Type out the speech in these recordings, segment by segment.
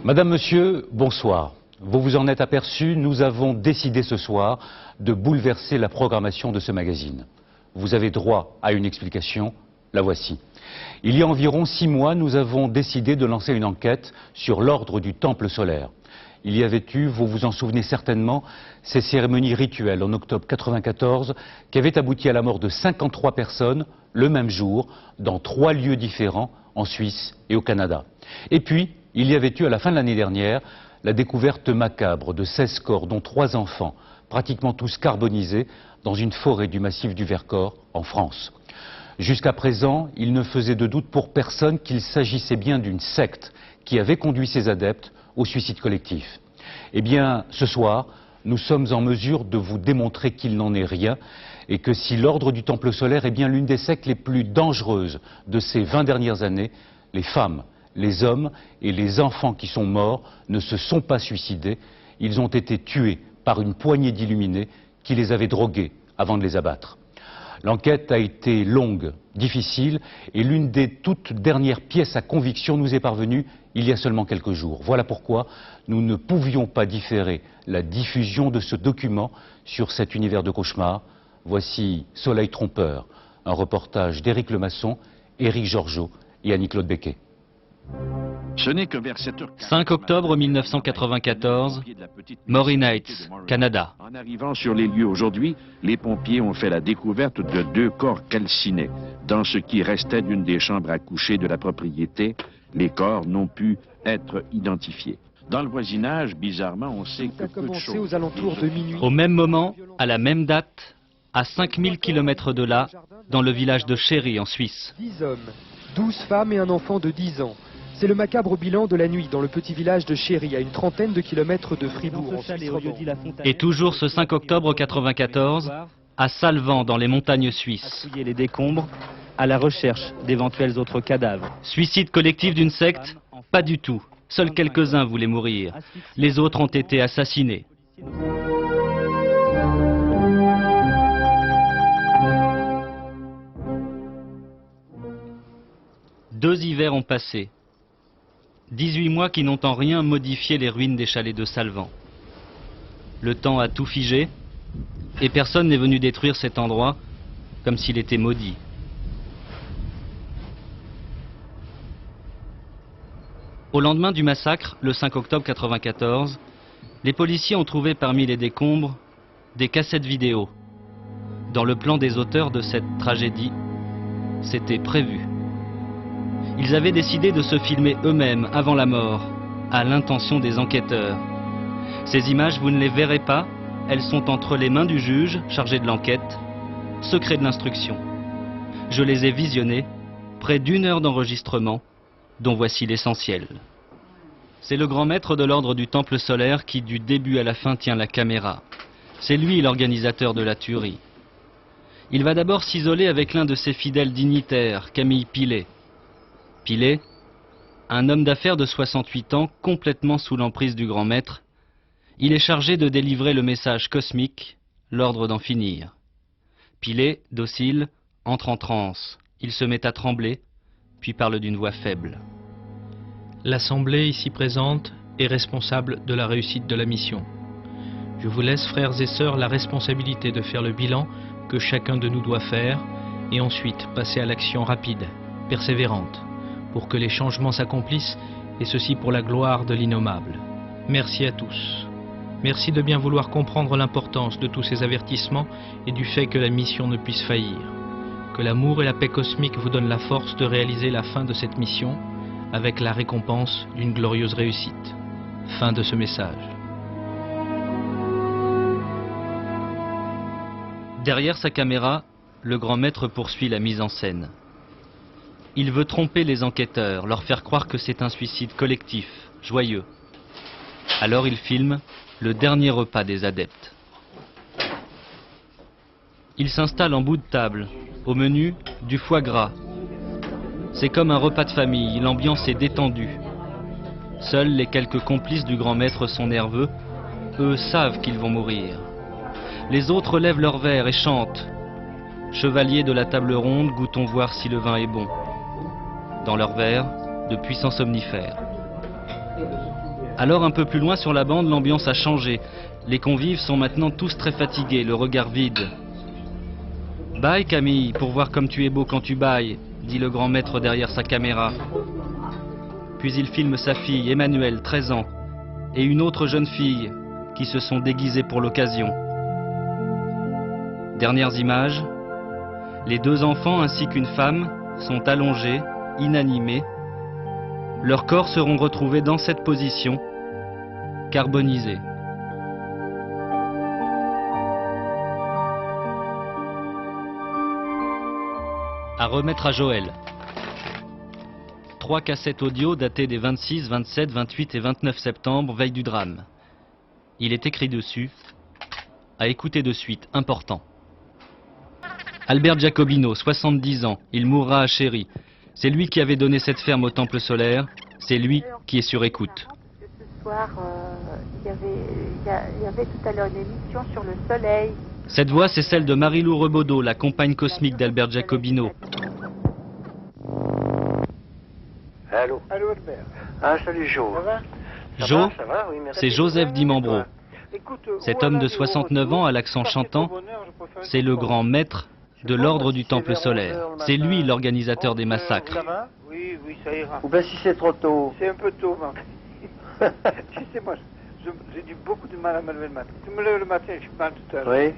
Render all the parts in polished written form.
Madame, Monsieur, bonsoir. Vous vous en êtes aperçu, nous avons décidé ce soir de bouleverser la programmation de ce magazine. Vous avez droit à une explication, la voici. Il y a environ 6 mois, nous avons décidé de lancer une enquête sur l'ordre du Temple solaire. Il y avait eu, vous vous en souvenez certainement, ces cérémonies rituelles en octobre 1994 qui avaient abouti à la mort de 53 personnes le même jour dans 3 lieux différents en Suisse et au Canada. Et puis, il y avait eu à la fin de l'année dernière la découverte macabre de 16 corps, dont 3 enfants, pratiquement tous carbonisés, dans une forêt du massif du Vercors, en France. Jusqu'à présent, il ne faisait de doute pour personne qu'il s'agissait bien d'une secte qui avait conduit ses adeptes au suicide collectif. Eh bien, ce soir, nous sommes en mesure de vous démontrer qu'il n'en est rien et que si l'ordre du Temple solaire est bien l'une des sectes les plus dangereuses de ces 20 dernières années, les femmes, les hommes et les enfants qui sont morts ne se sont pas suicidés, ils ont été tués par une poignée d'illuminés qui les avaient drogués avant de les abattre. L'enquête a été longue, difficile, et l'une des toutes dernières pièces à conviction nous est parvenue il y a seulement quelques jours. Voilà pourquoi nous ne pouvions pas différer la diffusion de ce document sur cet univers de cauchemar. Voici Soleil trompeur, un reportage d'Éric Lemasson, Éric Georgeot et Annie-Claude Becquet. Ce n'est que vers 7h15. 5 octobre 1994, Maury Heights, Canada. En arrivant sur les lieux aujourd'hui, les pompiers ont fait la découverte de 2 corps calcinés. Dans ce qui restait d'une des chambres à coucher de la propriété, les corps n'ont pu être identifiés. Dans le voisinage, bizarrement, on sait que Ça a commencé aux alentours de minuit. Au même moment, à la même date, à 5000 km de là, dans le village de Chéry en Suisse. 10 hommes, 12 femmes et un enfant de 10 ans. C'est le macabre bilan de la nuit dans le petit village de Chéry, à une trentaine de kilomètres de Fribourg, en Suisse romande. Et toujours ce 5 octobre 1994, à Salvan, dans les montagnes suisses. Fouiller les décombres à la recherche d'éventuels autres cadavres. Suicide collectif d'une secte? Pas du tout. Seuls quelques-uns voulaient mourir. Les autres ont été assassinés. Deux hivers ont passé. 18 mois qui n'ont en rien modifié les ruines des chalets de Salvan. Le temps a tout figé et personne n'est venu détruire cet endroit comme s'il était maudit. Au lendemain du massacre, le 5 octobre 1994, les policiers ont trouvé parmi les décombres des cassettes vidéo. Dans le plan des auteurs de cette tragédie, c'était prévu. Ils avaient décidé de se filmer eux-mêmes avant la mort, à l'intention des enquêteurs. Ces images, vous ne les verrez pas, elles sont entre les mains du juge chargé de l'enquête, secret de l'instruction. Je les ai visionnées, près d'1 heure d'enregistrement, dont voici l'essentiel. C'est le grand maître de l'ordre du Temple solaire qui, du début à la fin, tient la caméra. C'est lui l'organisateur de la tuerie. Il va d'abord s'isoler avec l'un de ses fidèles dignitaires, Camille Pilet. Pilet, un homme d'affaires de 68 ans, complètement sous l'emprise du grand maître, il est chargé de délivrer le message cosmique, l'ordre d'en finir. Pilet, docile, entre en transe. Il se met à trembler, puis parle d'une voix faible. L'Assemblée ici présente est responsable de la réussite de la mission. Je vous laisse, frères et sœurs, la responsabilité de faire le bilan que chacun de nous doit faire et ensuite passer à l'action rapide, persévérante, pour que les changements s'accomplissent, et ceci pour la gloire de l'innommable. Merci à tous. Merci de bien vouloir comprendre l'importance de tous ces avertissements et du fait que la mission ne puisse faillir. Que l'amour et la paix cosmique vous donnent la force de réaliser la fin de cette mission avec la récompense d'une glorieuse réussite. Fin de ce message. Derrière sa caméra, le grand maître poursuit la mise en scène. Il veut tromper les enquêteurs, leur faire croire que c'est un suicide collectif, joyeux. Alors il filme le dernier repas des adeptes. Il s'installe en bout de table. Au menu, du foie gras. C'est comme un repas de famille, l'ambiance est détendue. Seuls les quelques complices du grand maître sont nerveux. Eux savent qu'ils vont mourir. Les autres lèvent leur verre et chantent. Chevaliers de la table ronde, goûtons voir si le vin est bon. Dans leur verre, de puissants somnifères. Alors un peu plus loin sur la bande, l'ambiance a changé. Les convives sont maintenant tous très fatigués, le regard vide. « Bye Camille, pour voir comme tu es beau quand tu bailles », dit le grand maître derrière sa caméra. Puis il filme sa fille, Emmanuelle, 13 ans, et une autre jeune fille, qui se sont déguisées pour l'occasion. Dernières images, les 2 enfants ainsi qu'une femme sont allongés, inanimés. Leurs corps seront retrouvés dans cette position, carbonisés. À remettre à Joël. 3 cassettes audio datées des 26, 27, 28 et 29 septembre, veille du drame. Il est écrit dessus, à écouter de suite, important. Albert Giacobino, 70 ans, il mourra à Chéry. C'est lui qui avait donné cette ferme au Temple solaire, c'est lui qui est sur écoute. Ce soir, il y avait tout à l'heure une émission sur le soleil. Cette voix, c'est celle de Marie-Lou Rebaudot, la compagne cosmique d'Albert Giacobino. Allô. Allô Albert. Ah salut Jo. Ça va? Jo, ça va, oui, c'est Joseph Dimambro. Cet homme de 69 ans à l'accent chantant, c'est le grand maître de l'ordre du Temple solaire. C'est lui l'organisateur des massacres. Ça va? Oui, oui, ça ira. Ou bien si c'est trop tôt. C'est un peu tôt, tu sais, moi, j'ai du beaucoup de mal à me lever le matin. Tu me lèves le matin, je suis mal tout à l'heure. Oui.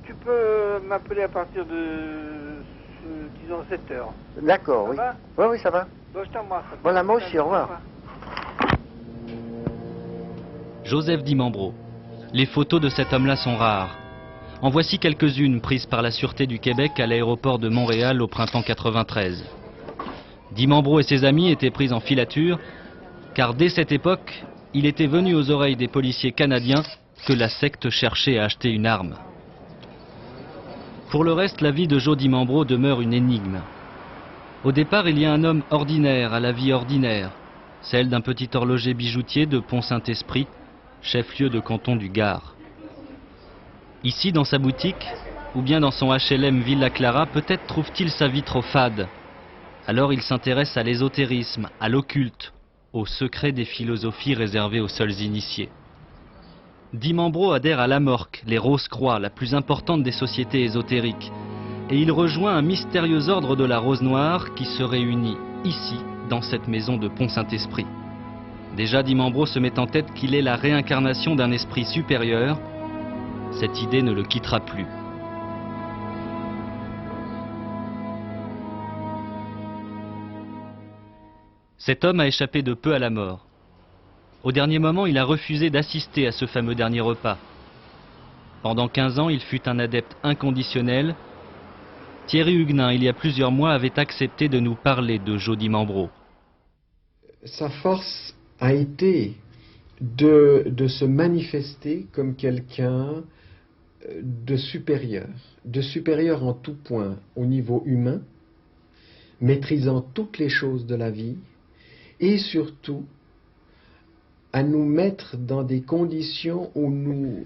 Tu peux m'appeler à partir de, disons, 7 heures. D'accord, oui. Oui, oui, ça va. Bon, je t'embrasse. Voilà, moi aussi, au revoir. Joseph Dimambro. Les photos de cet homme-là sont rares. En voici quelques-unes prises par la Sûreté du Québec à l'aéroport de Montréal au printemps 93. Dimambro et ses amis étaient pris en filature, car dès cette époque, il était venu aux oreilles des policiers canadiens que la secte cherchait à acheter une arme. Pour le reste, la vie de Joe Dimambro demeure une énigme. Au départ, il y a un homme ordinaire à la vie ordinaire, celle d'un petit horloger bijoutier de Pont-Saint-Esprit, chef-lieu de canton du Gard. Ici, dans sa boutique, ou bien dans son HLM Villa Clara, peut-être trouve-t-il sa vie trop fade. Alors il s'intéresse à l'ésotérisme, à l'occulte, aux secrets des philosophies réservées aux seuls initiés. Dimambro adhère à l'Amorque, les Rose-Croix, la plus importante des sociétés ésotériques, et il rejoint un mystérieux ordre de la Rose Noire qui se réunit ici, dans cette maison de Pont-Saint-Esprit. Déjà, Dimambro se met en tête qu'il est la réincarnation d'un esprit supérieur. Cette idée ne le quittera plus. Cet homme a échappé de peu à la mort. Au dernier moment, il a refusé d'assister à ce fameux dernier repas. Pendant 15 ans, il fut un adepte inconditionnel. Thierry Huguenin, il y a plusieurs mois, avait accepté de nous parler de Joe Dimambro. Sa force a été de se manifester comme quelqu'un de supérieur en tout point au niveau humain, maîtrisant toutes les choses de la vie, et surtout à nous mettre dans des conditions où nous ne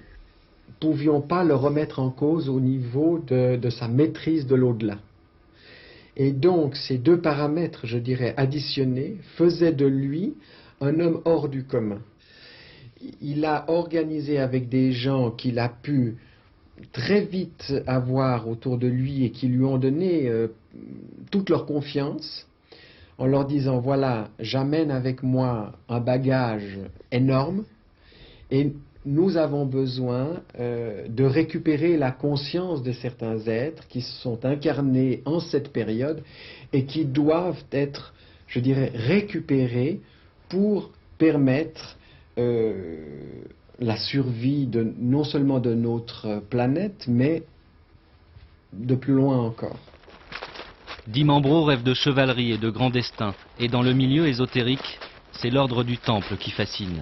pouvions pas le remettre en cause au niveau de sa maîtrise de l'au-delà. Et donc ces deux paramètres, je dirais, additionnés, faisaient de lui un homme hors du commun. Il a organisé avec des gens qu'il a pu très vite avoir autour de lui et qui lui ont donné toute leur confiance, en leur disant, voilà, j'amène avec moi un bagage énorme et nous avons besoin de récupérer la conscience de certains êtres qui se sont incarnés en cette période et qui doivent être, je dirais, récupérés pour permettre la survie non seulement de notre planète, mais de plus loin encore. Dimambro rêve de chevalerie et de grand destin, et dans le milieu ésotérique, c'est l'ordre du Temple qui fascine.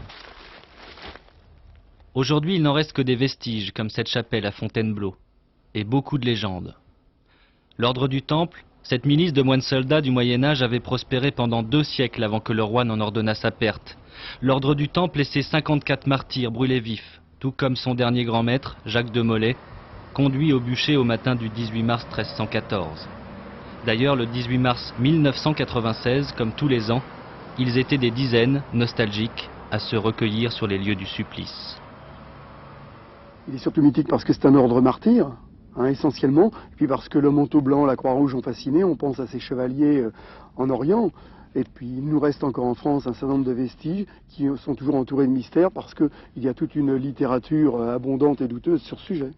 Aujourd'hui, il n'en reste que des vestiges, comme cette chapelle à Fontainebleau, et beaucoup de légendes. L'ordre du Temple, cette milice de moines soldats du Moyen-Âge avait prospéré pendant 2 siècles avant que le roi n'en ordonna sa perte. L'ordre du Temple et ses 54 martyrs brûlés vifs, tout comme son dernier grand maître, Jacques de Molay, conduit au bûcher au matin du 18 mars 1314. D'ailleurs, le 18 mars 1996, comme tous les ans, ils étaient des dizaines, nostalgiques, à se recueillir sur les lieux du supplice. Il est surtout mythique parce que c'est un ordre martyr, essentiellement, et puis parce que le manteau blanc, la Croix-Rouge ont fasciné, on pense à ces chevaliers en Orient, et puis il nous reste encore en France un certain nombre de vestiges qui sont toujours entourés de mystères parce qu'il y a toute une littérature abondante et douteuse sur ce sujet.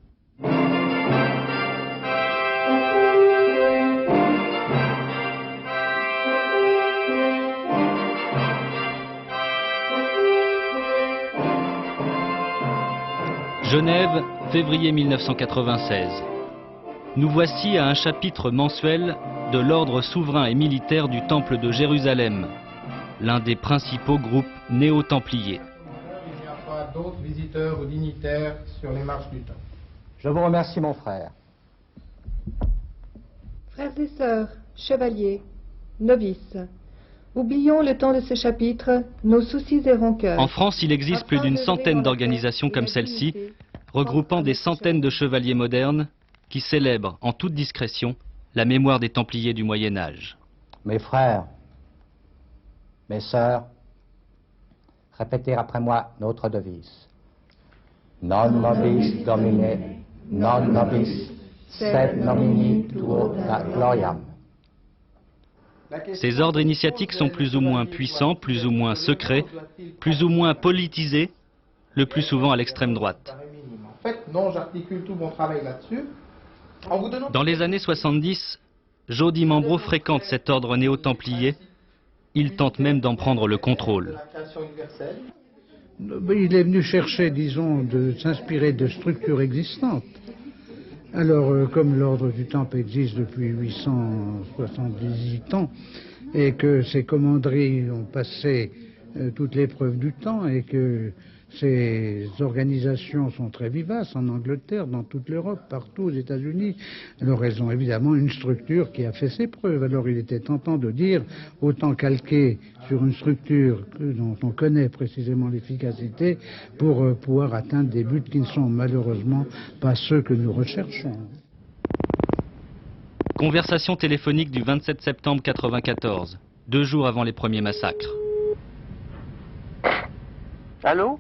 Genève, février 1996. Nous voici à un chapitre mensuel de l'ordre souverain et militaire du Temple de Jérusalem, l'un des principaux groupes néo-templiers. Il n'y a pas d'autres visiteurs ou dignitaires sur les marches du temps. Je vous remercie, mon frère. Frères et sœurs, chevaliers, novices, oublions le temps de ce chapitre, nos soucis et rancœurs. En France, il existe plus d'une centaine d'organisations comme celle-ci, regroupant des centaines de chevaliers modernes qui célèbrent en toute discrétion la mémoire des Templiers du Moyen-Âge. Mes frères, mes sœurs, répétez après moi notre devise. Non nobis Domine, non nobis, sed nomini tuo gloriam. Ces ordres initiatiques sont plus ou moins puissants, plus ou moins secrets, plus ou moins politisés, le plus souvent à l'extrême droite. En fait, non, j'articule tout mon travail là-dessus. Dans les années 70, Jody Mambro fréquente cet ordre néo-templier. Il tente même d'en prendre le contrôle. Il est venu chercher, disons, de s'inspirer de structures existantes. Alors, comme l'ordre du Temple existe depuis 878 ans, et que ces commanderies ont passé toute l'épreuve du temps, et que ces organisations sont très vivaces en Angleterre, dans toute l'Europe, partout aux États-Unis. Alors elles ont évidemment une structure qui a fait ses preuves. Alors il était tentant de dire, autant calquer sur une structure dont on connaît précisément l'efficacité pour pouvoir atteindre des buts qui ne sont malheureusement pas ceux que nous recherchons. Conversation téléphonique du 27 septembre 1994, 2 jours avant les premiers massacres. Allô?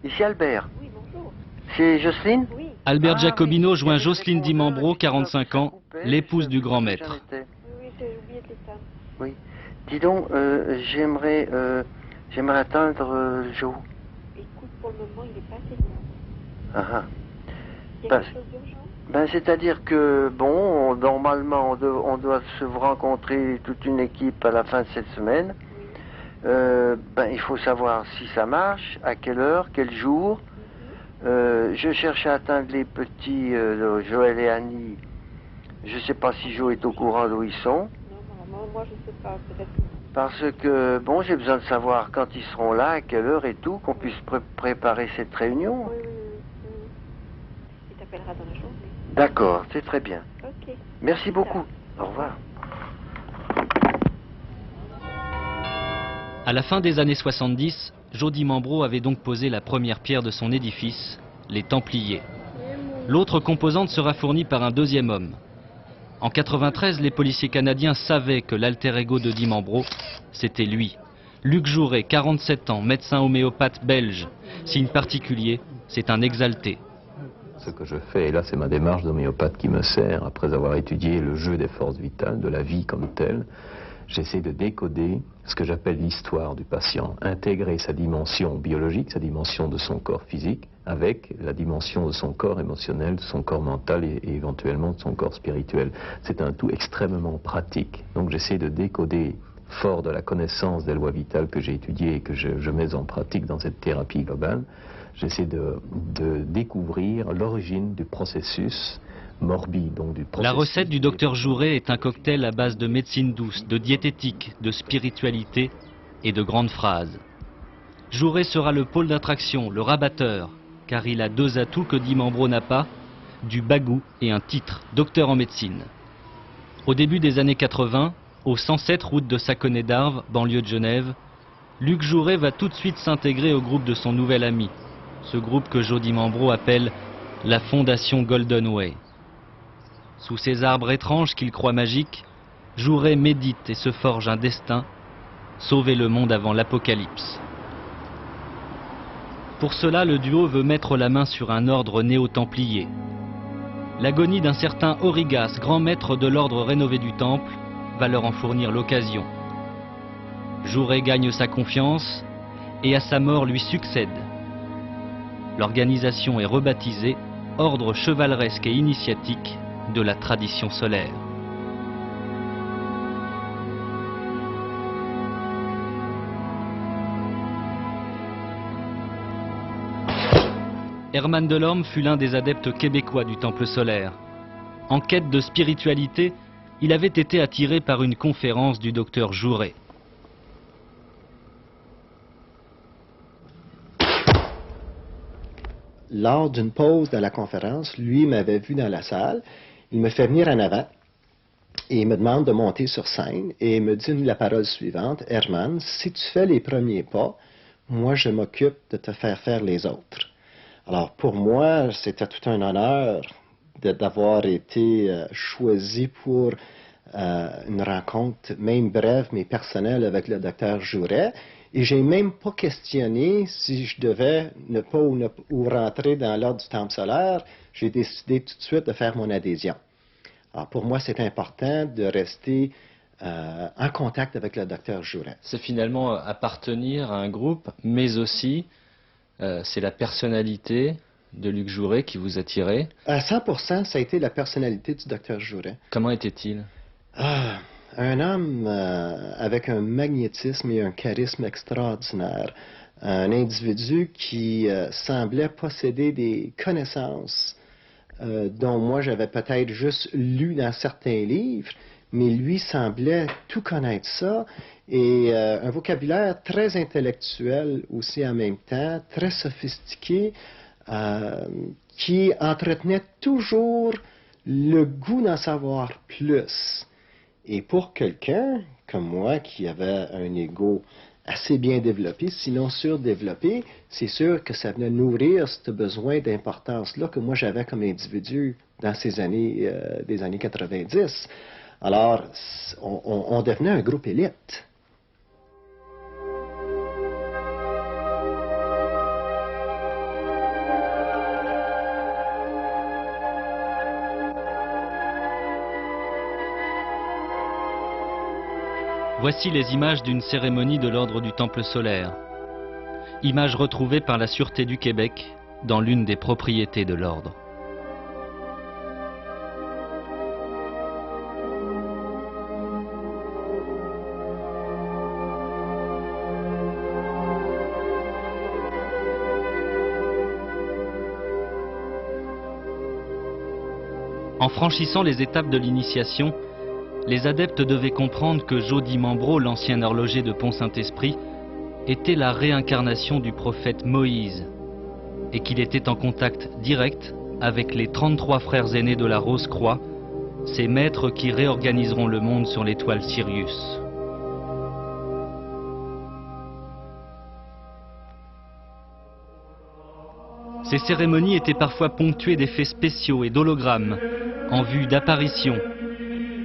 Ici Albert. Oui, bonjour. C'est Jocelyne? Oui. Albert Giacobino joint Jocelyne Di Mambro, 45 ans, l'épouse du grand maître. Oui, j'ai oublié de l'éteindre. Oui. Dis donc, j'aimerais atteindre Joe. Écoute, pour le moment, il n'est pas assez loin. Ah ah. Il y a quelque chose d'urgent? C'est-à-dire que, bon, normalement, on doit se rencontrer toute une équipe à la fin de cette semaine. Il faut savoir si ça marche, à quelle heure, quel jour. Je cherche à atteindre les petits Joël et Annie. Je ne sais pas si Joe est au courant d'où ils sont. Non, moi je ne sais pas, peut-être. Parce que, bon, j'ai besoin de savoir quand ils seront là, à quelle heure et tout, qu'on puisse préparer cette réunion. Oui. Il t'appellera dans la journée. D'accord, c'est très bien. Ok. Merci beaucoup. Au revoir. À la fin des années 70, Jody Mambro avait donc posé la première pierre de son édifice, les Templiers. L'autre composante sera fournie par un deuxième homme. En 1993, les policiers canadiens savaient que l'alter ego de Di Mambro, c'était lui. Luc Jouret, 47 ans, médecin homéopathe belge. Signe particulier, c'est un exalté. Ce que je fais, et là c'est ma démarche d'homéopathe qui me sert, après avoir étudié le jeu des forces vitales, de la vie comme telle, j'essaie de décoder ce que j'appelle l'histoire du patient, intégrer sa dimension biologique, sa dimension de son corps physique, avec la dimension de son corps émotionnel, de son corps mental et éventuellement de son corps spirituel. C'est un tout extrêmement pratique. Donc j'essaie de décoder, fort de la connaissance des lois vitales que j'ai étudiées et que je mets en pratique dans cette thérapie globale, j'essaie de découvrir l'origine du processus morbide. Donc La recette du docteur Jouret est un cocktail à base de médecine douce, de diététique, de spiritualité et de grandes phrases. Jouret sera le pôle d'attraction, le rabatteur, car il a 2 atouts que Di Mambro n'a pas, du bagou et un titre, docteur en médecine. Au début des années 80, au 107 route de Saconnet d'Arves, banlieue de Genève, Luc Jouret va tout de suite s'intégrer au groupe de son nouvel ami, ce groupe que Jody Mambro appelle la Fondation Golden Way. Sous ces arbres étranges qu'il croit magiques, Jouret médite et se forge un destin, sauver le monde avant l'apocalypse. Pour cela, le duo veut mettre la main sur un ordre néo-templier. L'agonie d'un certain Aurigas, grand maître de l'ordre rénové du Temple, va leur en fournir l'occasion. Jouret gagne sa confiance et à sa mort lui succède. L'organisation est rebaptisée Ordre chevaleresque et initiatique de la tradition solaire. Herman Delorme fut l'un des adeptes québécois du Temple solaire. En quête de spiritualité, il avait été attiré par une conférence du docteur Jouret. Lors d'une pause dans la conférence, lui m'avait vu dans la salle, il me fait venir en avant et il me demande de monter sur scène et il me dit la parole suivante: Herman, si tu fais les premiers pas, moi je m'occupe de te faire faire les autres. Alors pour moi, c'était tout un honneur d'avoir été choisi pour une rencontre, même brève mais personnelle, avec le docteur Jouret. Et j'ai même pas questionné si je devais ne pas ou rentrer dans l'ordre du Temple solaire. J'ai décidé tout de suite de faire mon adhésion. Alors pour moi, c'est important de rester en contact avec le docteur Jouret. C'est finalement appartenir à un groupe, mais aussi c'est la personnalité de Luc Jouret qui vous attirait. À 100%, ça a été la personnalité du docteur Jouret. Comment était-il? Un homme avec un magnétisme et un charisme extraordinaire. Un individu qui semblait posséder des connaissances dont moi j'avais peut-être juste lu dans certains livres, mais lui semblait tout connaître ça. Et un vocabulaire très intellectuel aussi en même temps, très sophistiqué, qui entretenait toujours le goût d'en savoir plus. Et pour quelqu'un comme moi qui avait un ego assez bien développé, sinon surdéveloppé, c'est sûr que ça venait nourrir ce besoin d'importance-là que moi j'avais comme individu dans ces années, des années 90. Alors, on devenait un groupe élite. Voici les images d'une cérémonie de l'ordre du Temple solaire. Images retrouvées par la Sûreté du Québec dans l'une des propriétés de l'ordre. En franchissant les étapes de l'initiation, les adeptes devaient comprendre que Jody Mambro, l'ancien horloger de Pont-Saint-Esprit, était la réincarnation du prophète Moïse et qu'il était en contact direct avec les 33 frères aînés de la Rose-Croix, ces maîtres qui réorganiseront le monde sur l'étoile Sirius. Ces cérémonies étaient parfois ponctuées d'effets spéciaux et d'hologrammes en vue d'apparitions,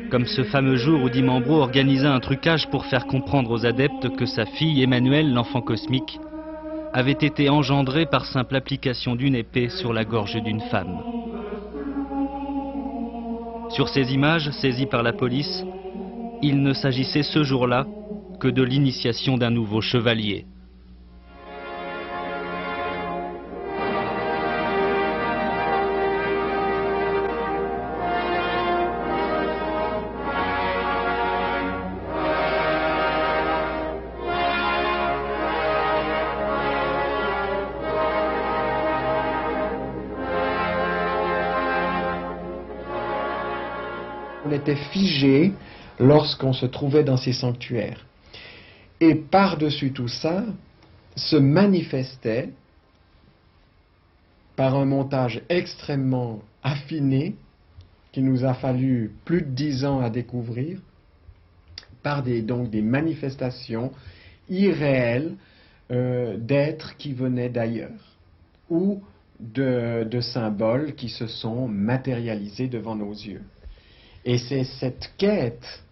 comme ce fameux jour où Di Mambro organisa un trucage pour faire comprendre aux adeptes que sa fille Emmanuelle, l'enfant cosmique, avait été engendrée par simple application d'une épée sur la gorge d'une femme. Sur ces images, saisies par la police, il ne s'agissait ce jour-là que de l'initiation d'un nouveau chevalier. On était figé lorsqu'on se trouvait dans ces sanctuaires. Et par-dessus tout ça, se manifestait par un montage extrêmement affiné, qui nous a fallu plus de 10 ans à découvrir, par donc des manifestations irréelles d'êtres qui venaient d'ailleurs, ou de symboles qui se sont matérialisés devant nos yeux. Et c'est cette quête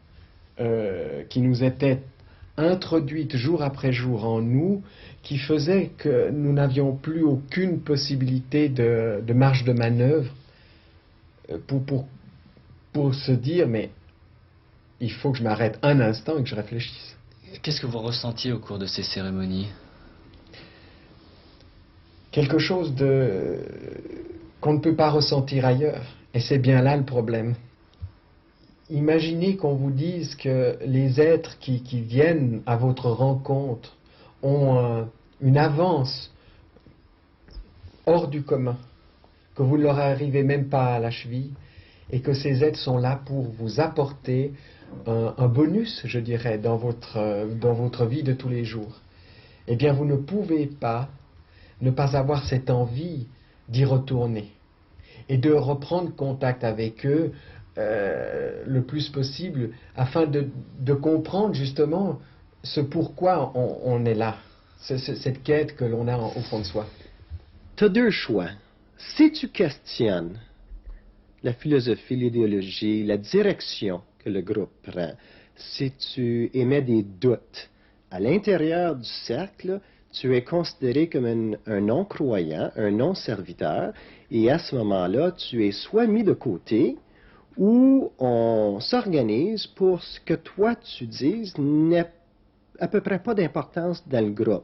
qui nous était introduite jour après jour en nous qui faisait que nous n'avions plus aucune possibilité de marge de manœuvre pour se dire mais il faut que je m'arrête un instant et que je réfléchisse. Qu'est-ce que vous ressentiez au cours de ces cérémonies? Quelque chose qu'on ne peut pas ressentir ailleurs. Et c'est bien là le problème. Imaginez qu'on vous dise que les êtres qui viennent à votre rencontre ont une avance hors du commun, que vous ne leur arrivez même pas à la cheville, et que ces êtres sont là pour vous apporter un bonus, je dirais, dans votre vie de tous les jours. Eh bien, vous ne pouvez pas ne pas avoir cette envie d'y retourner et de reprendre contact avec eux le plus possible afin de comprendre justement ce pourquoi on est là, cette quête que l'on a au fond de soi. Tu as deux choix. Si tu questionnes la philosophie, l'idéologie, la direction que le groupe prend, si tu émets des doutes à l'intérieur du cercle, tu es considéré comme un non-croyant, un non-serviteur, et à ce moment-là, tu es soit mis de côté, ou on s'organise pour ce que toi tu dises n'a à peu près pas d'importance dans le groupe.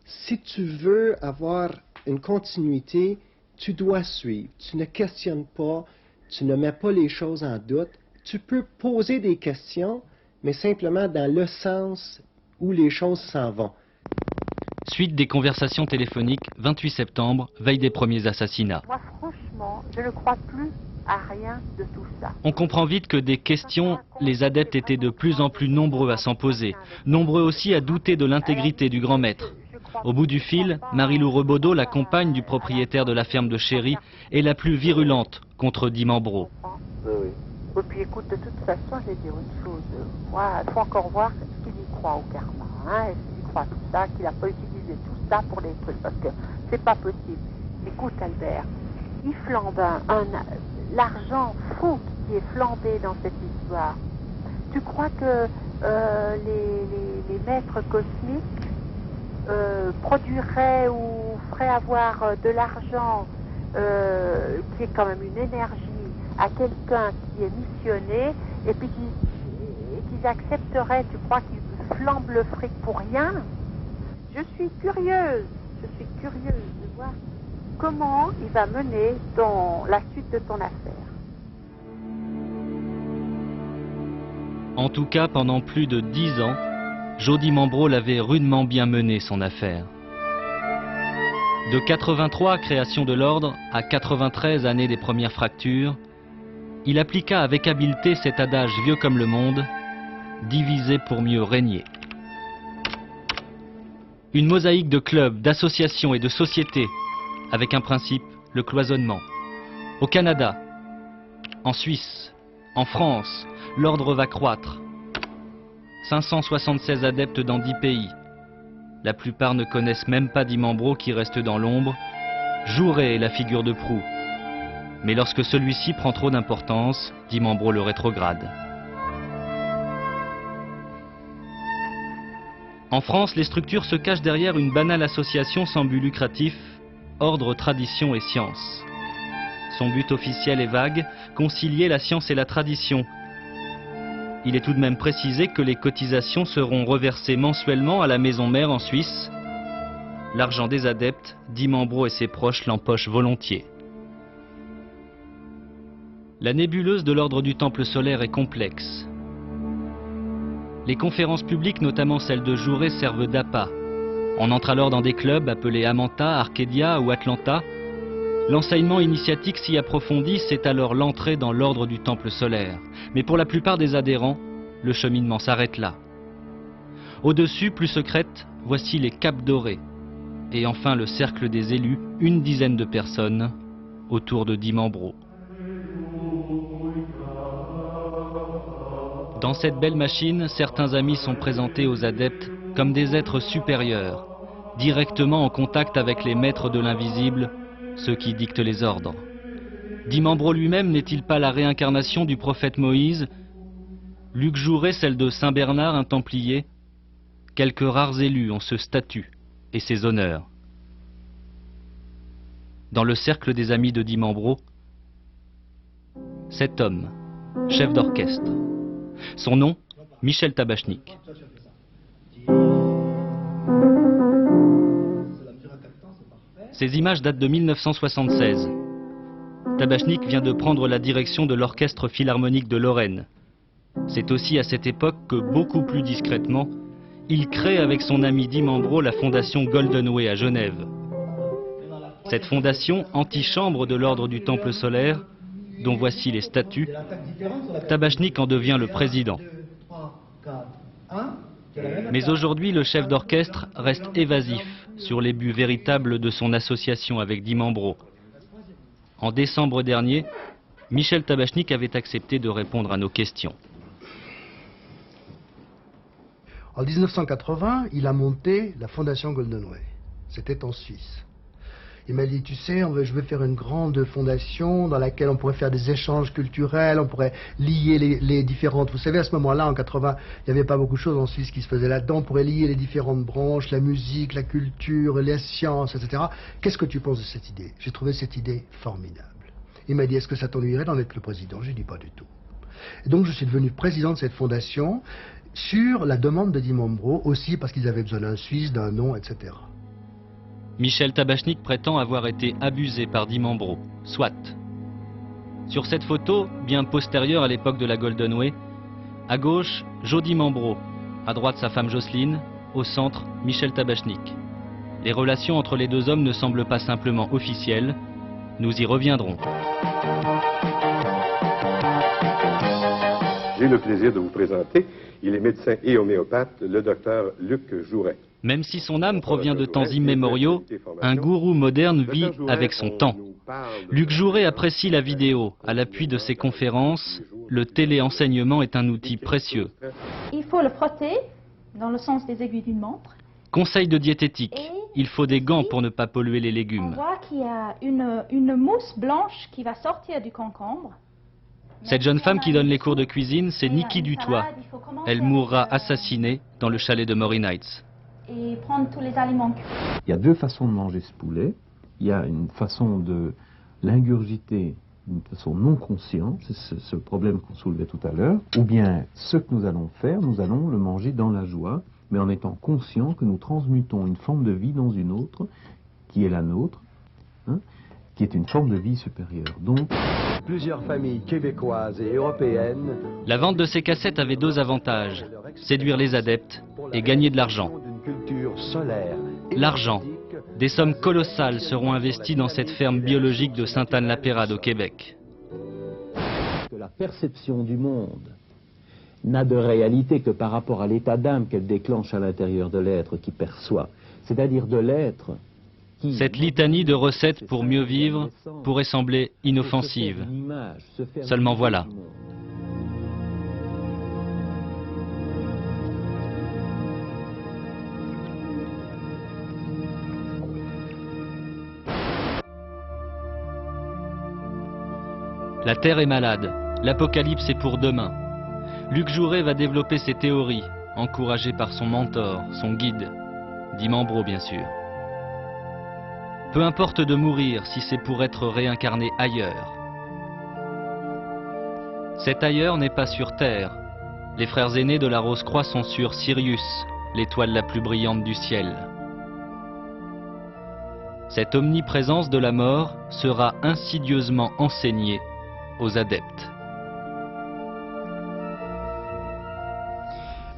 Si tu veux avoir une continuité, tu dois suivre. Tu ne questionnes pas, tu ne mets pas les choses en doute. Tu peux poser des questions, mais simplement dans le sens où les choses s'en vont. Suite des conversations téléphoniques, 28 septembre, veille des premiers assassinats. Moi, franchement, je ne crois plus à rien de tout ça. On comprend vite que des questions, les adeptes étaient de plus en plus nombreux à s'en poser, nombreux aussi à douter de l'intégrité du grand maître. Au bout du fil, Marie-Lou Rebaudot, la compagne du propriétaire de la ferme de Chéry, est la plus virulente contre Dimambro. Et puis écoute, de toute façon, je vais dire une chose. Moi, il faut encore voir s'il y croit au karma, hein, s'il y croit à tout ça, qu'il n'a pas utilisé tout ça pour les trucs, parce que c'est pas possible. Écoute, Albert, il flambe l'argent fou qui est flambé dans cette histoire. Tu crois que les maîtres cosmiques produiraient ou feraient avoir de l'argent qui est quand même une énergie à quelqu'un qui est missionné et puis qu'ils accepteraient, tu crois qu'ils flambent le fric pour rien? Je suis curieuse de voir comment il va mener la suite de ton affaire. En tout cas, pendant plus de 10 ans, Joe Dimambro l'avait rudement bien mené son affaire. De 83 création de l'ordre à 93 années des premières fractures, il appliqua avec habileté cet adage vieux comme le monde, diviser pour mieux régner. Une mosaïque de clubs, d'associations et de sociétés, avec un principe, le cloisonnement. Au Canada, en Suisse, en France, l'ordre va croître. 576 adeptes dans 10 pays. La plupart ne connaissent même pas Dimambro qui reste dans l'ombre. Jouret est la figure de proue. Mais lorsque celui-ci prend trop d'importance, Dimambro le rétrograde. En France, les structures se cachent derrière une banale association sans but lucratif, ordre, tradition et science. Son but officiel est vague, concilier la science et la tradition. Il est tout de même précisé que les cotisations seront reversées mensuellement à la maison mère en Suisse. L'argent des adeptes, Dimambro et ses proches l'empochent volontiers. La nébuleuse de l'ordre du Temple solaire est complexe. Les conférences publiques, notamment celles de Jouret, servent d'appât. On entre alors dans des clubs appelés Amanta, Arcadia ou Atlanta. L'enseignement initiatique s'y approfondit, c'est alors l'entrée dans l'ordre du Temple solaire. Mais pour la plupart des adhérents, le cheminement s'arrête là. Au-dessus, plus secrète, voici les Capes Dorés. Et enfin le cercle des élus, une dizaine de personnes, autour de Dimambro. Dans cette belle machine, certains amis sont présentés aux adeptes comme des êtres supérieurs, directement en contact avec les maîtres de l'invisible, ceux qui dictent les ordres. Dimambro lui-même n'est-il pas la réincarnation du prophète Moïse? Luc Jouret, celle de Saint Bernard, un templier? quelques rares élus ont ce statut et ces honneurs. Dans le cercle des amis de Dimambro, cet homme, chef d'orchestre. Son nom, Michel Tabachnik. Ces images datent de 1976. Tabachnik vient de prendre la direction de l'Orchestre Philharmonique de Lorraine. C'est aussi à cette époque que, beaucoup plus discrètement, il crée avec son ami Dimambro la fondation Golden Way à Genève. Cette fondation, antichambre de l'ordre du Temple solaire, dont voici les statuts, Tabachnik en devient le président. Mais aujourd'hui, le chef d'orchestre reste évasif sur les buts véritables de son association avec Dimambro. En décembre dernier, Michel Tabachnik avait accepté de répondre à nos questions. En 1980, il a monté la fondation Golden Way. C'était en Suisse. Il m'a dit, tu sais, je veux faire une grande fondation dans laquelle on pourrait faire des échanges culturels, on pourrait lier les différentes... Vous savez, à ce moment-là, en 80, il n'y avait pas beaucoup de choses en Suisse qui se faisaient là-dedans. On pourrait lier les différentes branches, la musique, la culture, les sciences, etc. Qu'est-ce que tu penses de cette idée? J'ai trouvé cette idée formidable. Il m'a dit, est-ce que ça t'ennuierait d'en être le président? J'ai dit, pas du tout. Et donc, je suis devenu président de cette fondation sur la demande de Dimambro, aussi parce qu'ils avaient besoin d'un Suisse, d'un nom, etc. Michel Tabachnik prétend avoir été abusé par Dimambro, soit. Sur cette photo, bien postérieure à l'époque de la Golden Way, à gauche, Joe Dimambro, à droite sa femme Jocelyne, au centre, Michel Tabachnik. Les relations entre les deux hommes ne semblent pas simplement officielles, nous y reviendrons. J'ai le plaisir de vous présenter, il est médecin et homéopathe, le docteur Luc Jouret. Même si son âme provient de temps immémoriaux, un gourou moderne vit avec son temps. Luc Jouret apprécie la vidéo. À l'appui de ses conférences, le téléenseignement est un outil précieux. Il faut le frotter dans le sens des aiguilles d'une montre. Conseil de diététique. Il faut des gants pour ne pas polluer les légumes. On voit qu'il y a une mousse blanche qui va sortir du concombre. Cette jeune femme qui donne les cours de cuisine, c'est Niki Dutoit. Elle mourra assassinée dans le chalet de Morin Heights. Et prendre tous les aliments cuits. Il y a deux façons de manger ce poulet. Il y a une façon de l'ingurgiter d'une façon non consciente, c'est ce problème qu'on soulevait tout à l'heure, ou bien ce que nous allons faire, nous allons le manger dans la joie, mais en étant conscients que nous transmutons une forme de vie dans une autre, qui est la nôtre, hein, qui est une forme de vie supérieure. Donc, plusieurs familles québécoises et européennes. La vente de ces cassettes avait deux avantages, séduire les adeptes et gagner de l'argent. L'argent. Des sommes colossales seront investies dans cette ferme biologique de Sainte-Anne-la-Pérade au Québec. Que la perception du monde n'a de réalité que par rapport à l'état d'âme qu'elle déclenche à l'intérieur de l'être qui perçoit, c'est-à-dire de l'être qui... Cette litanie de recettes pour mieux vivre pourrait sembler inoffensive. Seulement voilà. La Terre est malade, l'apocalypse est pour demain. Luc Jouret va développer ses théories, encouragé par son mentor, son guide, Dimambro bien sûr. Peu importe de mourir si c'est pour être réincarné ailleurs. Cet ailleurs n'est pas sur Terre. Les frères aînés de la Rose-Croix sont sur Sirius, l'étoile la plus brillante du ciel. Cette omniprésence de la mort sera insidieusement enseignée aux adeptes.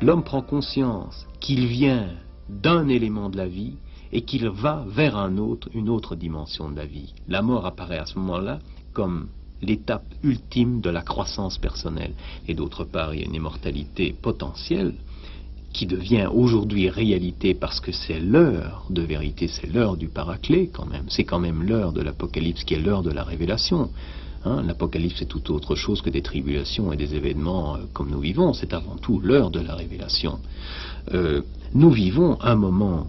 L'homme prend conscience qu'il vient d'un élément de la vie et qu'il va vers un autre, une autre dimension de la vie. La mort apparaît à ce moment-là comme l'étape ultime de la croissance personnelle. Et d'autre part, il y a une immortalité potentielle qui devient aujourd'hui réalité parce que c'est l'heure de vérité, c'est l'heure du paraclet quand même. C'est quand même l'heure de l'Apocalypse qui est l'heure de la révélation. Hein, l'Apocalypse est tout autre chose que des tribulations et des événements comme nous vivons. C'est avant tout l'heure de la révélation. Nous vivons un moment,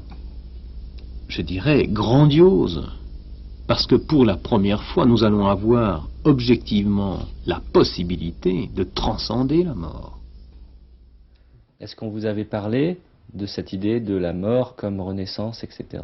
je dirais, grandiose. Parce que pour la première fois, nous allons avoir objectivement la possibilité de transcender la mort. Est-ce qu'on vous avait parlé de cette idée de la mort comme renaissance, etc.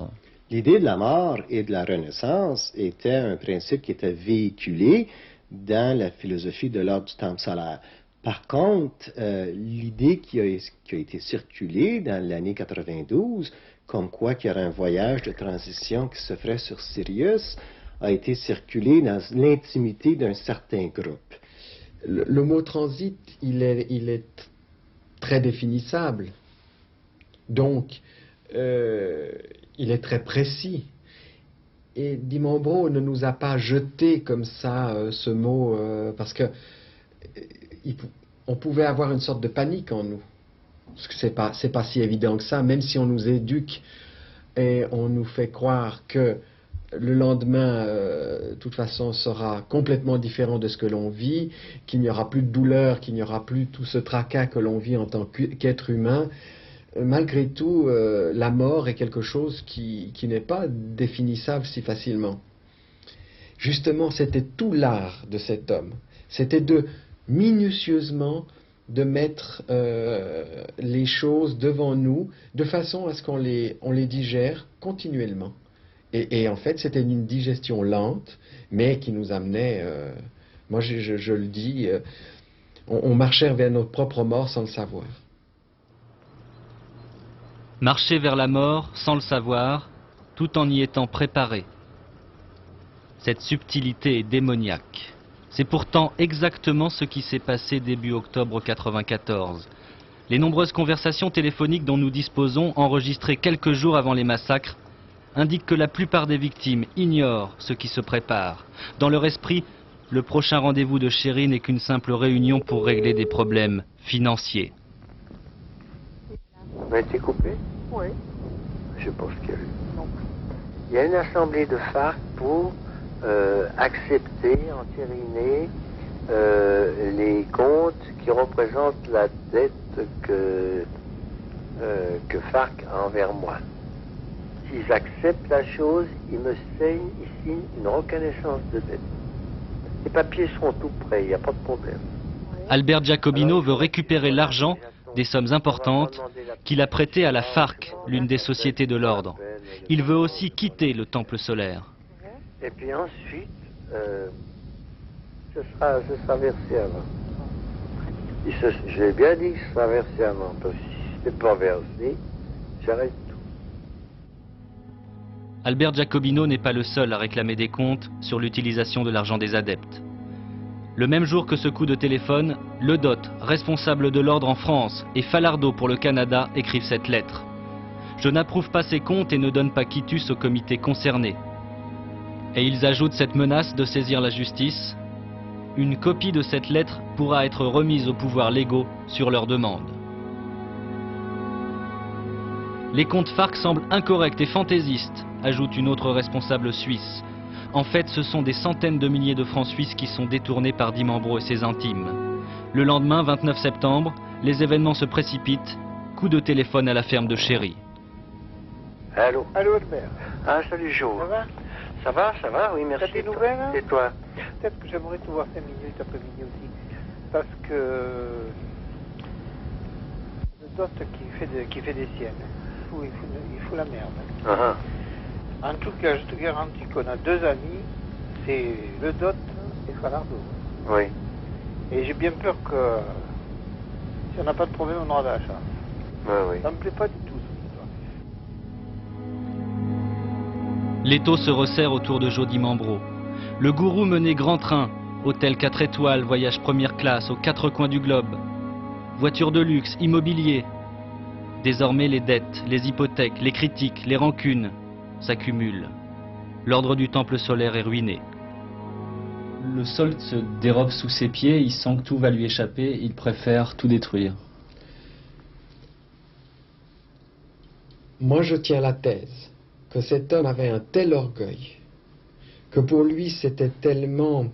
L'idée de la mort et de la renaissance était un principe qui était véhiculé dans la philosophie de l'ordre du temple solaire. Par contre, l'idée qui a été circulée dans l'année 92, comme quoi qu'il y aurait un voyage de transition qui se ferait sur Sirius, a été circulée dans l'intimité d'un certain groupe. Le mot transit, il est très définissable. Donc, il est très précis. Et Dimambro ne nous a pas jeté comme ça ce mot, parce que on pouvait avoir une sorte de panique en nous. Parce que c'est pas si évident que ça, même si on nous éduque et on nous fait croire que le lendemain, de toute façon, sera complètement différent de ce que l'on vit, qu'il n'y aura plus de douleur, qu'il n'y aura plus tout ce tracas que l'on vit en tant qu'être humain. Malgré tout, la mort est quelque chose qui n'est pas définissable si facilement. Justement, c'était tout l'art de cet homme. C'était de minutieusement de mettre les choses devant nous de façon à ce qu'on les digère continuellement. Et en fait, c'était une digestion lente, mais qui nous amenait, moi je le dis, on marchait vers notre propre mort sans le savoir. Marcher vers la mort sans le savoir, tout en y étant préparé. Cette subtilité est démoniaque. C'est pourtant exactement ce qui s'est passé début octobre 1994. Les nombreuses conversations téléphoniques dont nous disposons, enregistrées quelques jours avant les massacres, indiquent que la plupart des victimes ignorent ce qui se prépare. Dans leur esprit, le prochain rendez-vous de Chéri n'est qu'une simple réunion pour régler des problèmes financiers. On a été coupé? Oui. Je pense qu'il y a eu. Non. Il y a une assemblée de FARC pour accepter, entériner les comptes qui représentent la dette que FARC a envers moi. S'ils acceptent la chose, ils me signent une reconnaissance de dette. Les papiers sont tout prêts, il n'y a pas de problème. Albert Giacobino veut récupérer l'argent, des sommes importantes, qu'il a prêtées à la FARC, l'une des sociétés de l'ordre. Il veut aussi quitter le temple solaire. Et puis ensuite, ce sera versé avant. J'ai bien dit que ce sera versé avant, parce que si ce n'est pas versé, j'arrête tout. Albert Giacobino n'est pas le seul à réclamer des comptes sur l'utilisation de l'argent des adeptes. Le même jour que ce coup de téléphone, Le Dot, responsable de l'ordre en France, et Falardeau pour le Canada écrivent cette lettre. Je n'approuve pas ces comptes et ne donne pas quitus au comité concerné. Et ils ajoutent cette menace de saisir la justice. Une copie de cette lettre pourra être remise aux pouvoirs légaux sur leur demande. Les comptes FARC semblent incorrects et fantaisistes, ajoute une autre responsable suisse. En fait, ce sont des centaines de milliers de francs suisses qui sont détournés par Dimambro et ses intimes. Le lendemain, 29 septembre, les événements se précipitent. Coup de téléphone à la ferme de Chéri. Allô? Allô, Albert. Ah, salut, Jo. Ça va? Ça va, oui, merci. T'as des nouvelles, hein? Et toi? Peut-être que j'aimerais te voir 5 minutes après-midi aussi. Parce que le Dot qui fait des siennes, il faut la merde. En tout cas, je te garantis qu'on a 2 amis, c'est le Dot et Falardeau. Oui. Et j'ai bien peur que si on n'a pas de problème, on aura de la chance. Oui. Ça me plaît pas du tout, cette histoire. L'étau se resserre autour de Jody Mambro. Le gourou menait grand train, hôtel 4 étoiles, voyage première classe aux 4 coins du globe. Voiture de luxe, immobilier. Désormais les dettes, les hypothèques, les critiques, les rancunes s'accumulent. L'ordre du temple solaire est ruiné. Le sol se dérobe sous ses pieds, il sent que tout va lui échapper, il préfère tout détruire. Moi je tiens la thèse que cet homme avait un tel orgueil, que pour lui c'était tellement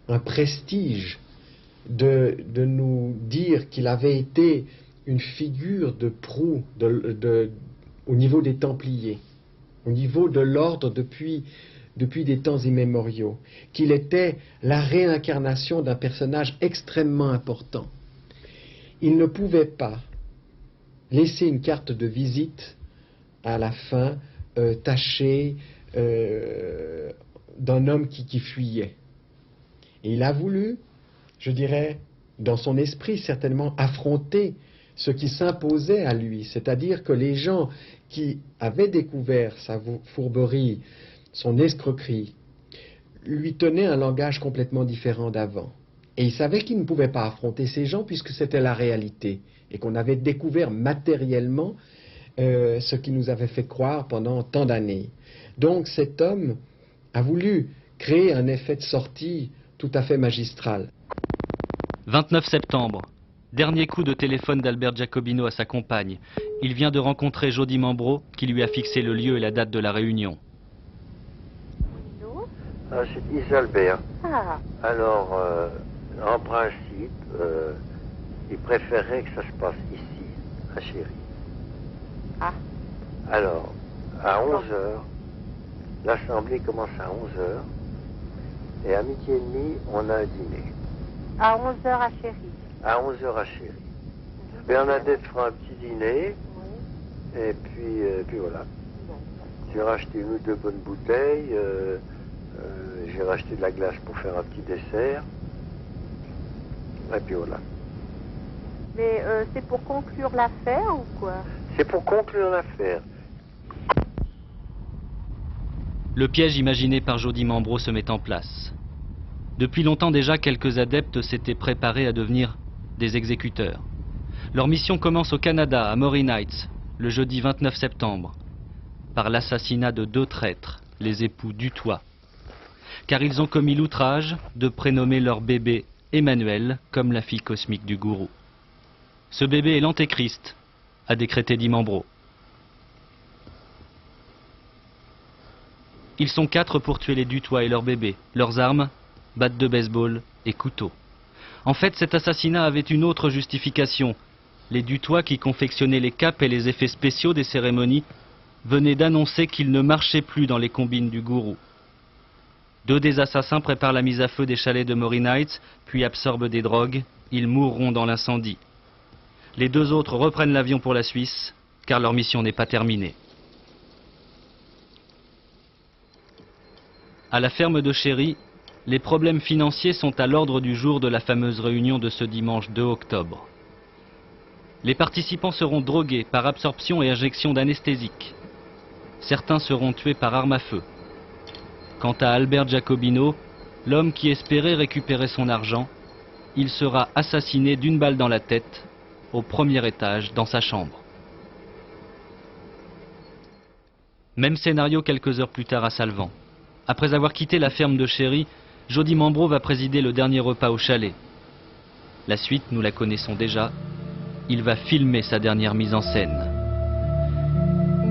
un prestige de nous dire qu'il avait été une figure de proue au niveau des Templiers, au niveau de l'ordre depuis des temps immémoriaux, qu'il était la réincarnation d'un personnage extrêmement important. Il ne pouvait pas laissé une carte de visite à la fin, tachée d'un homme qui fuyait. Et il a voulu, je dirais, dans son esprit certainement, affronter ce qui s'imposait à lui, c'est-à-dire que les gens qui avaient découvert sa fourberie, son escroquerie, lui tenaient un langage complètement différent d'avant. Et il savait qu'il ne pouvait pas affronter ces gens puisque c'était la réalité et qu'on avait découvert matériellement ce qui nous avait fait croire pendant tant d'années. Donc cet homme a voulu créer un effet de sortie tout à fait magistral. 29 septembre. Dernier coup de téléphone d'Albert Giacobino à sa compagne. Il vient de rencontrer Jody Mambro qui lui a fixé le lieu et la date de la réunion. Ah, c'est Isalbert. Ah. Alors, en principe, il préférerait que ça se passe ici, à Chéri. Ah. Alors, à 11h, l'assemblée commence à 11h, et à midi et demi, on a un dîner. À 11h à Chéri. À 11h à Chéri. Bernadette fera un petit dîner, et puis voilà. J'ai racheté une ou deux bonnes bouteilles, j'ai racheté de la glace pour faire un petit dessert, et puis voilà. Mais c'est pour conclure l'affaire ou quoi? C'est pour conclure l'affaire. Le piège imaginé par Jody Mambro se met en place. Depuis longtemps déjà, quelques adeptes s'étaient préparés à devenir des exécuteurs. Leur mission commence au Canada, à Maureen Heights, le jeudi 29 septembre, par l'assassinat de 2 traîtres, les époux Dutoit, car ils ont commis l'outrage de prénommer leur bébé Emmanuel comme la fille cosmique du gourou. Ce bébé est l'antéchrist, a décrété Di Mambro. Ils sont 4 pour tuer les Dutoit et leur bébé. Leurs armes, batte de baseball et couteau. En fait, cet assassinat avait une autre justification. Les Dutoit, qui confectionnaient les capes et les effets spéciaux des cérémonies, venaient d'annoncer qu'ils ne marchaient plus dans les combines du gourou. 2 des assassins préparent la mise à feu des chalets de Maureen Heights, puis absorbent des drogues. Ils mourront dans l'incendie. Les 2 autres reprennent l'avion pour la Suisse, car leur mission n'est pas terminée. À la ferme de Chéri, les problèmes financiers sont à l'ordre du jour de la fameuse réunion de ce dimanche 2 octobre. Les participants seront drogués par absorption et injection d'anesthésiques. Certains seront tués par arme à feu. Quant à Albert Giacobino, l'homme qui espérait récupérer son argent, il sera assassiné d'1 balle dans la tête, au 1er étage, dans sa chambre. Même scénario quelques heures plus tard à Salvan. Après avoir quitté la ferme de Chéri, Jody Mambro va présider le dernier repas au chalet. La suite, nous la connaissons déjà. Il va filmer sa dernière mise en scène.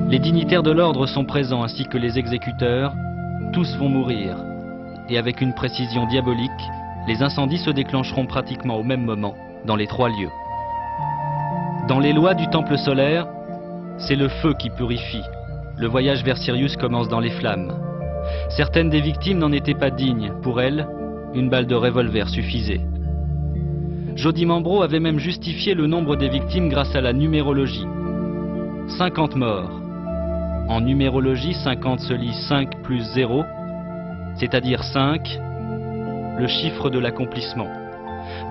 Les dignitaires de l'ordre sont présents ainsi que les exécuteurs. Tous vont mourir. Et avec une précision diabolique, les incendies se déclencheront pratiquement au même moment dans les 3 lieux. Dans les lois du temple solaire, c'est le feu qui purifie. Le voyage vers Sirius commence dans les flammes. Certaines des victimes n'en étaient pas dignes. Pour elles, 1 balle de revolver suffisait. Jody Mambro avait même justifié le nombre des victimes grâce à la numérologie. 50 morts. En numérologie, 50 se lit 5 plus 0, c'est-à-dire 5, le chiffre de l'accomplissement.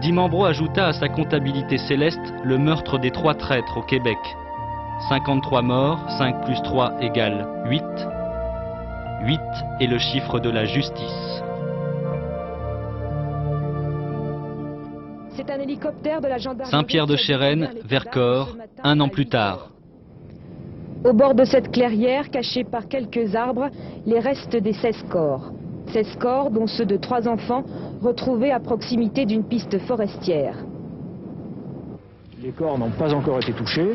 Di Mambro ajouta à sa comptabilité céleste le meurtre des 3 traîtres au Québec. 53 morts, 5 plus 3 égale 8. 8 est le chiffre de la justice. C'est un hélicoptère de la gendarmerie Saint-Pierre-de-Chérennes, Vercors, 1 an plus tard. Au bord de cette clairière, cachée par quelques arbres, les restes des 16 corps. 16 corps, dont ceux de 3 enfants, retrouvés à proximité d'une piste forestière. Les corps n'ont pas encore été touchés.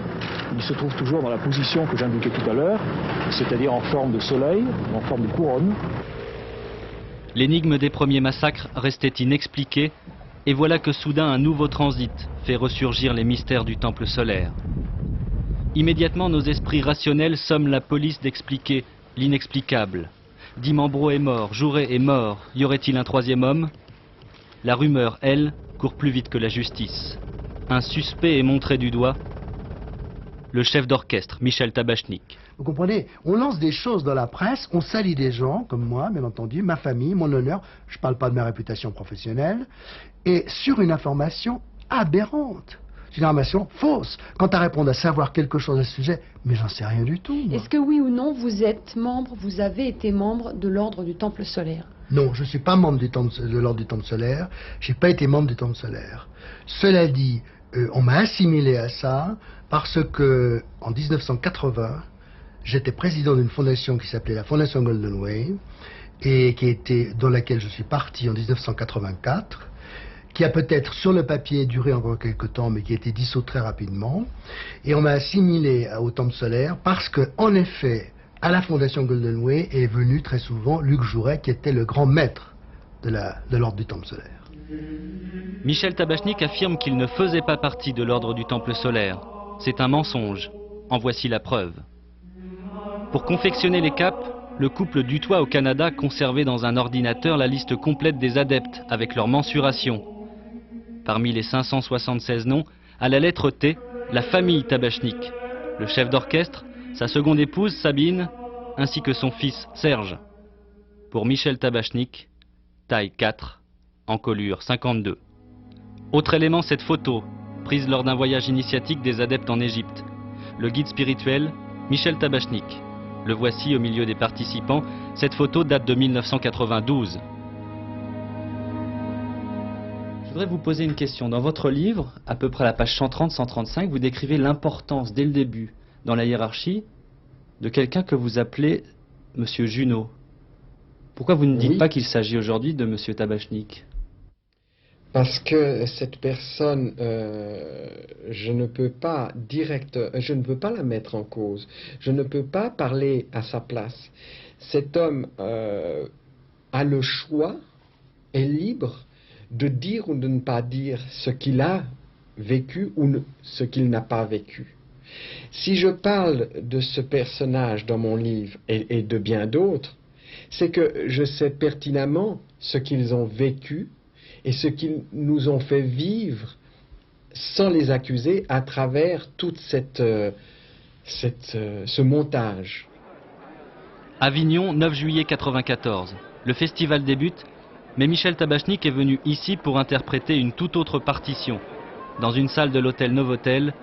Ils se trouvent toujours dans la position que j'indiquais tout à l'heure, c'est-à-dire en forme de soleil, en forme de couronne. L'énigme des premiers massacres restait inexpliquée, et voilà que soudain un nouveau transit fait ressurgir les mystères du temple solaire. Immédiatement, nos esprits rationnels somment la police d'expliquer l'inexplicable. Di Mambro est mort, Jouret est mort, y aurait-il un 3e homme? La rumeur, elle, court plus vite que la justice. Un suspect est montré du doigt. le chef d'orchestre, Michel Tabachnik. Vous comprenez? On lance des choses dans la presse, on salit des gens, comme moi, bien entendu, ma famille, mon honneur, je ne parle pas de ma réputation professionnelle, et sur une information aberrante. C'est une information fausse. Quant à répondre à savoir quelque chose à ce sujet, mais j'en sais rien du tout. Est-ce que oui ou non, vous avez été membre de l'Ordre du Temple solaire? Non, je ne suis pas membre de l'Ordre du Temple solaire, je n'ai pas été membre du Temple solaire. Cela dit, on m'a assimilé à ça parce que en 1980, j'étais président d'une fondation qui s'appelait la Fondation Golden Wave et dans laquelle je suis parti en 1984, qui a peut-être sur le papier duré encore quelques temps, mais qui a été dissous très rapidement. Et on m'a assimilé au Temple solaire parce que, en effet, à la Fondation Golden Way est venu très souvent Luc Jouret, qui était le grand maître de l'Ordre du Temple solaire. Michel Tabachnik affirme qu'il ne faisait pas partie de l'Ordre du Temple solaire. C'est un mensonge. En voici la preuve. Pour confectionner les capes, le couple Dutoit au Canada conservait dans un ordinateur la liste complète des adeptes avec leur mensuration. Parmi les 576 noms, à la lettre T, la famille Tabachnik, le chef d'orchestre, sa seconde épouse Sabine, ainsi que son fils Serge. Pour Michel Tabachnik, taille 4, encolure 52. Autre élément, cette photo, prise lors d'un voyage initiatique des adeptes en Égypte. Le guide spirituel, Michel Tabachnik. Le voici au milieu des participants. Cette photo date de 1992. Je voudrais vous poser une question. Dans votre livre, à peu près à la page 130-135, vous décrivez l'importance dès le début, dans la hiérarchie, de quelqu'un que vous appelez Monsieur Junot. Pourquoi vous ne dites pas qu'il s'agit aujourd'hui de Monsieur Tabachnik? Parce que cette personne, je ne peux pas la mettre en cause. Je ne peux pas parler à sa place. Cet homme a le choix, est libre de dire ou de ne pas dire ce qu'il a vécu ou ce qu'il n'a pas vécu. Si je parle de ce personnage dans mon livre et de bien d'autres, c'est que je sais pertinemment ce qu'ils ont vécu et ce qu'ils nous ont fait vivre sans les accuser à travers toute ce montage. Avignon, 9 juillet 1994. Le festival débute, mais Michel Tabachnik est venu ici pour interpréter une toute autre partition. Dans une salle de l'hôtel Novotel,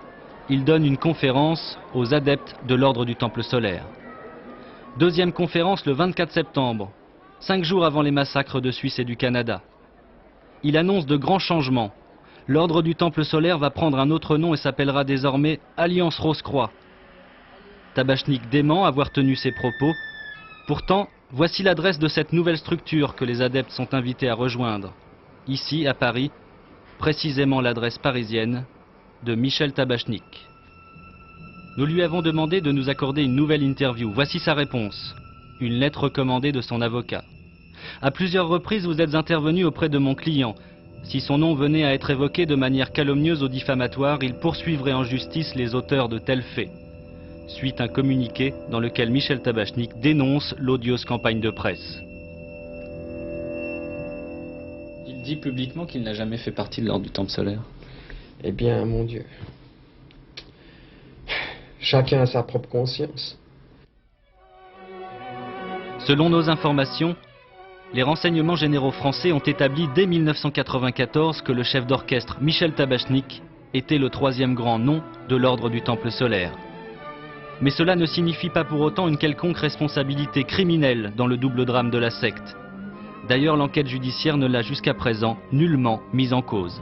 il donne une conférence aux adeptes de l'Ordre du Temple solaire. Deuxième conférence le 24 septembre, 5 jours avant les massacres de Suisse et du Canada. Il annonce de grands changements. L'Ordre du Temple solaire va prendre un autre nom et s'appellera désormais Alliance Rose-Croix. Tabachnik dément avoir tenu ces propos. Pourtant, voici l'adresse de cette nouvelle structure que les adeptes sont invités à rejoindre. Ici, à Paris, précisément l'adresse parisienne de Michel Tabachnik. Nous lui avons demandé de nous accorder une nouvelle interview. Voici sa réponse. Une lettre recommandée de son avocat. À plusieurs reprises, vous êtes intervenu auprès de mon client. Si son nom venait à être évoqué de manière calomnieuse ou diffamatoire, il poursuivrait en justice les auteurs de tels faits. Suite un communiqué dans lequel Michel Tabachnik dénonce l'odieuse campagne de presse. Il dit publiquement qu'il n'a jamais fait partie de l'Ordre du Temple solaire. Eh bien, mon Dieu, chacun a sa propre conscience. Selon nos informations, les renseignements généraux français ont établi dès 1994 que le chef d'orchestre Michel Tabachnik était le troisième grand nom de l'Ordre du Temple solaire. Mais cela ne signifie pas pour autant une quelconque responsabilité criminelle dans le double drame de la secte. D'ailleurs, l'enquête judiciaire ne l'a jusqu'à présent nullement mise en cause.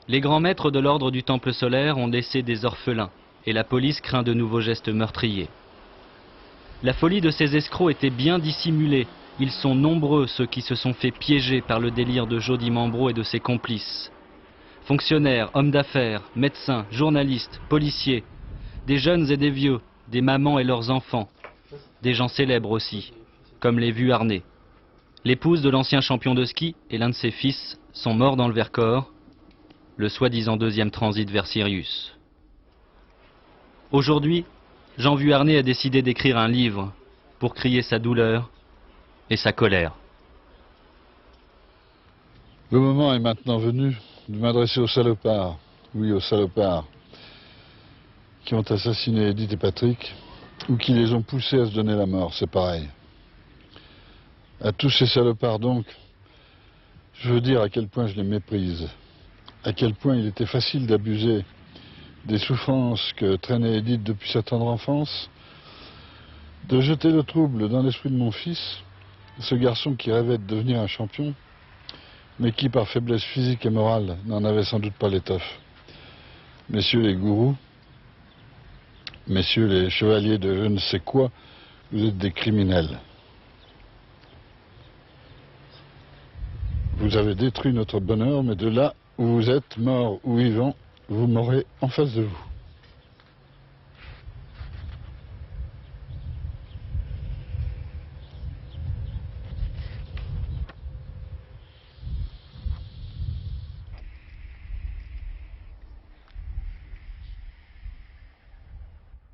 Les grands maîtres de l'Ordre du Temple solaire ont laissé des orphelins et la police craint de nouveaux gestes meurtriers. La folie de ces escrocs était bien dissimulée. Ils sont nombreux ceux qui se sont fait piéger par le délire de Jody Mambro et de ses complices. Fonctionnaires, hommes d'affaires, médecins, journalistes, policiers, des jeunes et des vieux, des mamans et leurs enfants, des gens célèbres aussi, comme les Vuarnet. L'épouse de l'ancien champion de ski et l'un de ses fils sont morts dans le Vercors, le soi-disant deuxième transit vers Sirius. Aujourd'hui, Jean Vuarnet a décidé d'écrire un livre pour crier sa douleur et sa colère. Le moment est maintenant venu de m'adresser aux salopards, oui aux salopards, qui ont assassiné Edith et Patrick, ou qui les ont poussés à se donner la mort, c'est pareil. À tous ces salopards donc, je veux dire à quel point je les méprise, à quel point il était facile d'abuser des souffrances que traînait Edith depuis sa tendre enfance, de jeter le trouble dans l'esprit de mon fils, ce garçon qui rêvait de devenir un champion, mais qui par faiblesse physique et morale n'en avait sans doute pas l'étoffe. Messieurs les gourous, messieurs les chevaliers de je ne sais quoi, vous êtes des criminels. Vous avez détruit notre bonheur, mais de là où vous êtes, mort ou vivant, vous m'aurez en face de vous.